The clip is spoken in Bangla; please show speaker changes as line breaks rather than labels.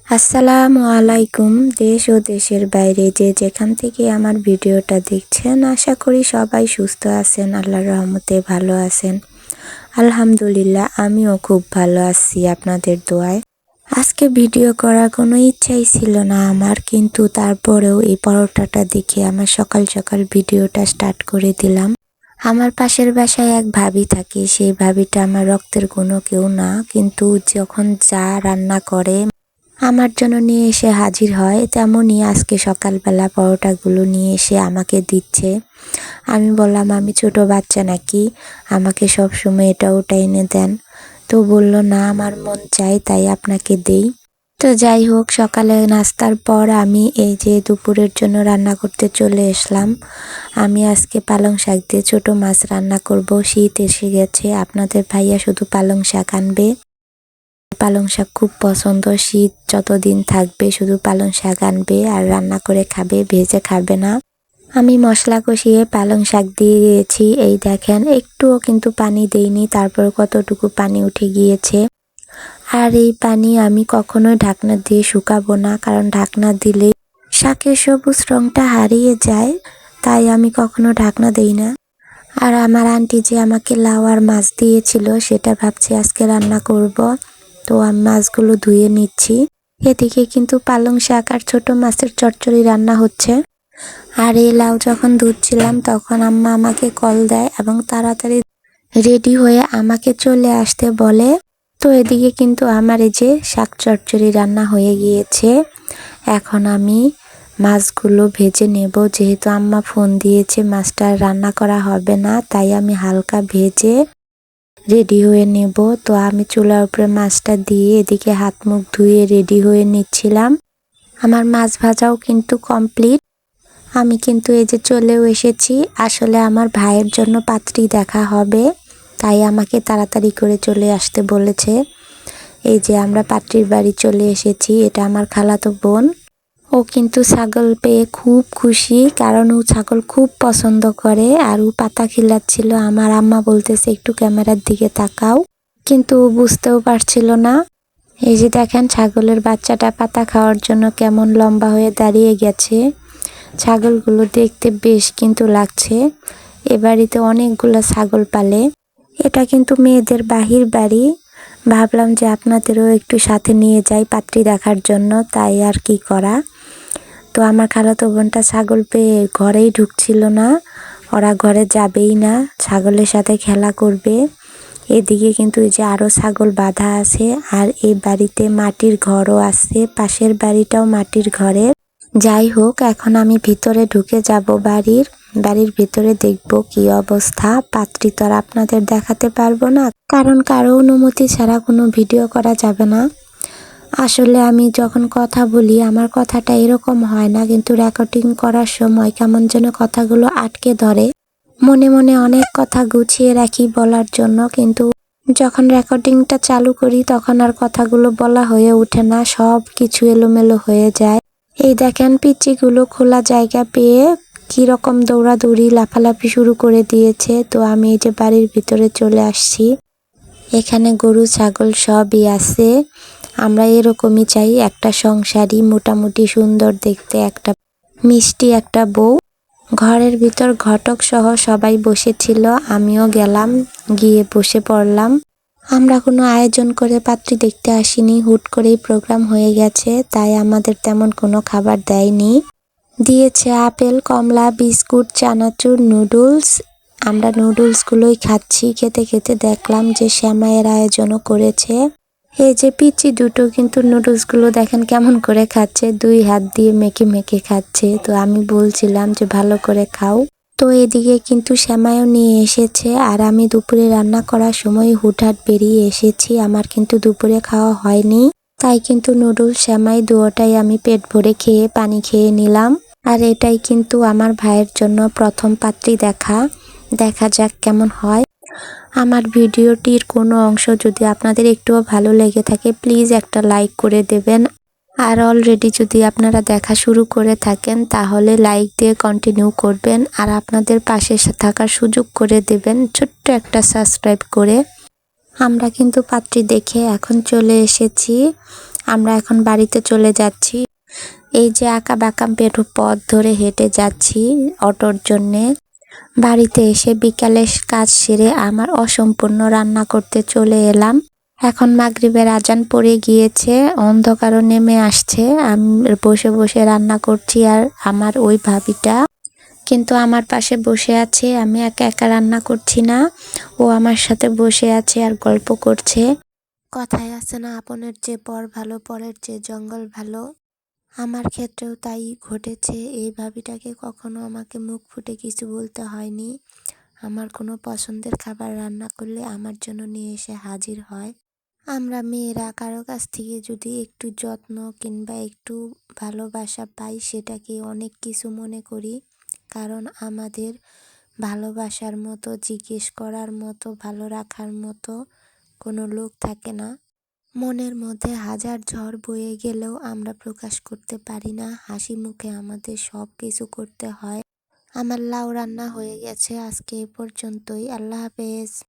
আসসালামু আলাইকুম। দেশ ও দেশের বাইরে যে যেখান থেকে আমার ভিডিওটা দেখছেন, আশা করি সবাই সুস্থ আছেন, আল্লাহর রহমতে ভালো আছেন। আলহামদুলিল্লাহ, আমিও খুব ভালো আছি আপনাদের দোয়ায়। আজকে ভিডিও করার কোনো ইচ্ছাই ছিল না আমার, কিন্তু তারপরেও এই পরোটাটা দেখে আমার সকাল সকাল ভিডিওটা স্টার্ট করে দিলাম। আমার পাশের বাসায় এক ভাবি থাকে, সেই ভাবিটা আমার রক্তের কোনো কেউ না, কিন্তু যখন যা রান্না করে আমার জন্য নিয়ে এসে হাজির হয়, তেমনই আজকে সকালবেলা পরোটাগুলো নিয়ে এসে আমাকে দিচ্ছে। আমি বললাম, আমি ছোট বাচ্চা নাকি, আমাকে সব সময় এটা ওটা এনে দেন? তো বলল, না, আমার মন চাই তাই আপনাকে দেই। তো যাই হোক, সকালে নাস্তার পর আমি এই যে দুপুরের জন্য রান্না করতে চলে আসলাম। আমি আজকে পালং শাক দিয়ে ছোট মাছ রান্না করব। শীত এসে গেছে, আপনাদের ভাইয়া শুধু পালং শাক আনবে। পালং শাক খুব পছন্দ, শীত যতদিন থাকবে শুধু পালং শাক আনবে আর রান্না করে খাবে, ভেজে খাবে না। আমি মশলা কষিয়ে পালং শাক দিয়ে দিয়েছি। এই দেখেন, একটুও কিন্তু পানি দেইনি, তারপর কতটুকু পানি উঠে গিয়েছে। আর এই পানি আমি কখনোই ঢাকনা দিয়ে শুকাবো না, কারণ ঢাকনা দিলে শাকের সবুজ রংটা হারিয়ে যায়, তাই আমি কখনো ঢাকনা দেই না। আর আমার আন্টি যে আমাকে লাউ আর মাছ দিয়েছিল, সেটা ভাবছি আজকে রান্না করব। তো আমি মাছগুলো ধুয়ে নিচ্ছি। এদিকে কিন্তু পালং শাক আর ছোট মাছের চচ্চড়ি রান্না হচ্ছে। আর এই লাউ যখন ধুচ্ছিলাম তখন আম্মা আমাকে কল দেয় এবং তাড়াতাড়ি রেডি হয়ে আমাকে চলে আসতে বলে। তো এদিকে কিন্তু আমার এই যে শাক চচ্চড়ি রান্না হয়ে গিয়েছে। এখন আমি মাছগুলো ভেজে নেব, যেহেতু আম্মা ফোন দিয়েছে মাছটা রান্না করা হবে না, তাই আমি হালকা ভেজে রেডি হয়ে নেব। তো আমি চুলার উপরে মাছটা দিয়ে এদিকে হাত মুখ ধুয়ে রেডি হয়ে নিচ্ছিলাম। আমার মাছ ভাজাও কিন্তু কমপ্লিট। আমি কিন্তু এই যে চলেও এসেছি। আসলে আমার ভাইয়ের জন্য পাত্রী দেখা হবে, তাই আমাকে তাড়াতাড়ি করে চলে আসতে বলেছে। এই যে আমরা পাত্রীর বাড়ি চলে এসেছি। এটা আমার খালাতো বোন। ও কিন্তু ছাগল পেয়ে খুব খুশি, কারণ ও ছাগল খুব পছন্দ করে। আর ও পাতা খিলাচ্ছিল। আমার আম্মা বলতেছে একটু ক্যামেরার দিকে তাকাও, কিন্তু ও বুঝতেও পারছিল না। এই যে দেখেন, ছাগলের বাচ্চাটা পাতা খাওয়ার জন্য কেমন লম্বা হয়ে দাঁড়িয়ে গেছে। ছাগলগুলো দেখতে বেশ কিন্তু লাগছে। এ বাড়িতে অনেকগুলো ছাগল পালে। এটা কিন্তু মেয়েদের বাহির বাড়ি। ভাবলাম যে আপনাদেরও একটু সাথে নিয়ে যাই পাত্রী দেখার জন্য, তাই আর কি করা। তো আমার খালাতো বোনটা ছাগল পেয়ে ঘরেই ঢুকছিল না, ওরা ঘরে যাবেই না, ছাগলের সাথে খেলা করবে। এদিকে কিন্তু এই যে আরো ছাগল বাঁধা আছে। আর এই বাড়িতে মাটির ঘরও আছে, পাশের বাড়িটাও মাটির ঘরের। যাই হোক, এখন আমি ভিতরে ঢুকে যাব। বাড়ির ভিতরে দেখব কি অবস্থা। পাত্রী তো আর আপনাদের দেখাতে পারবো না, কারণ কারো অনুমতি ছাড়া কোনো ভিডিও করা যাবে না। আসলে আমি যখন কথা বলি আমার কথাটা এরকম হয় না, কিন্তু রেকর্ডিং করার সময় কেমন যেন কথাগুলো আটকে ধরে। মনে মনে অনেক কথা গুছিয়ে রাখি বলার জন্য, কিন্তু যখন রেকর্ডিংটা চালু করি তখন আর কথাগুলো বলা হয়ে ওঠে না, সব কিছু এলোমেলো হয়ে যায়। এই দেখেন, পিচ্চিগুলো খোলা জায়গা পেয়ে কিরকম দৌড়াদৌড়ি লাফালাফি শুরু করে দিয়েছে। তো আমি এই যে বাড়ির ভিতরে চলে আসছি। এখানে গরু ছাগল সবই আছে। আমরা এরকমই চাই, একটা সংসারী, মোটামুটি সুন্দর দেখতে, একটা মিষ্টি একটা বউ। ঘরের ভিতর ঘটক সহ সবাই বসেছিল, আমিও গেলাম, গিয়ে বসে পড়লাম। আমরা কোনো আয়োজন করে পাত্রী দেখতে আসিনি, হুট করেই প্রোগ্রাম হয়ে গেছে, তাই আমাদের তেমন কোনো খাবার দেয়নি। দিয়েছে আপেল, কমলা, বিস্কুট, চানাচুর, নুডলস। আমরা নুডলসগুলোই খাচ্ছি। খেতে খেতে দেখলাম যে সেমাইয়ের আয়োজনও করেছে। এই যে পিচ্চি দুটো কিন্তু নুডলসগুলো দেখেন কেমন করে খাচ্ছে, 2 হাত দিয়ে মেখে মেখে খাচ্ছে। তো আমি বলছিলাম যে ভালো করে খাও। তো এদিকে কিন্তু সেমাইও নিয়ে এসেছে। আর আমি দুপুরে রান্না করার সময় হুটহাট বেরিয়ে এসেছি, আমার কিন্তু দুপুরে খাওয়া হয়নি, তাই কিন্তু নুডলস সেমাই দুটোটাই আমি পেট ভরে খেয়ে পানি খেয়ে নিলাম। আর এটাই কিন্তু আমার ভাইয়ের জন্য প্রথম পাত্রী দেখা। দেখা যাক কেমন হয়। আমার ভিডিওটির কোনো অংশ যদি আপনাদের একটুও ভালো লেগে থাকে, প্লিজ একটা লাইক করে দেবেন। আর অলরেডি যদি আপনারা দেখা শুরু করে থাকেন, তাহলে লাইক দিয়ে কন্টিনিউ করবেন। আর আপনাদের পাশে থাকার সুযোগ করে দেবেন ছোট্ট একটা সাবস্ক্রাইব করে। আমরা কিন্তু পাত্রী দেখে এখন চলে এসেছি। আমরা এখন বাড়িতে চলে যাচ্ছি। এই যে আঁকা বাঁকা বেটু পথ ধরে হেঁটে যাচ্ছি অটোর জন্যে। বাড়িতে এসে বিকালে কাজ সেরে আমার অসম্পূর্ণ রান্না করতে চলে এলাম। এখন মাগরিবের আজান পড়ে গিয়েছে, অন্ধকারও নেমে আসছে। আমি বসে বসে রান্না করছি আর আমার ওই ভাবিটা কিন্তু আমার পাশে বসে আছে। আমি একা একা রান্না করছি না, ও আমার সাথে বসে আছে আর গল্প করছে। কথায় আছে না, আপনের চেয়ে পর ভালো, পরের চেয়ে জঙ্গল ভালো। আমার ক্ষেত্রেও তাই ঘটেছে। এই ভাবিটাকে কখনো আমাকে মুখ ফুটে কিছু বলতে হয়নি। আমার কোনো পছন্দের খাবার রান্না করলে আমার জন্য নিয়ে এসে হাজির হয়। আমরা মেয়েরা কারো কাছ থেকে যদি একটু যত্ন কিংবা একটু ভালোবাসা পাই, সেটাকে অনেক কিছু মনে করি। কারণ আমাদের ভালোবাসার মতো, জিজ্ঞেস করার মতো, ভালো রাখার মতো কোনো লোক থাকে না। মনের মধ্যে হাজার ঝড় বয়ে গেলেও আমরা প্রকাশ করতে পারি না। হাসি মুখে আমাদের সব কিছু করতে হয়। আমার লাউ রান্না হয়ে গেছে। আজকে এ পর্যন্তই। আল্লাহ হাফেজ।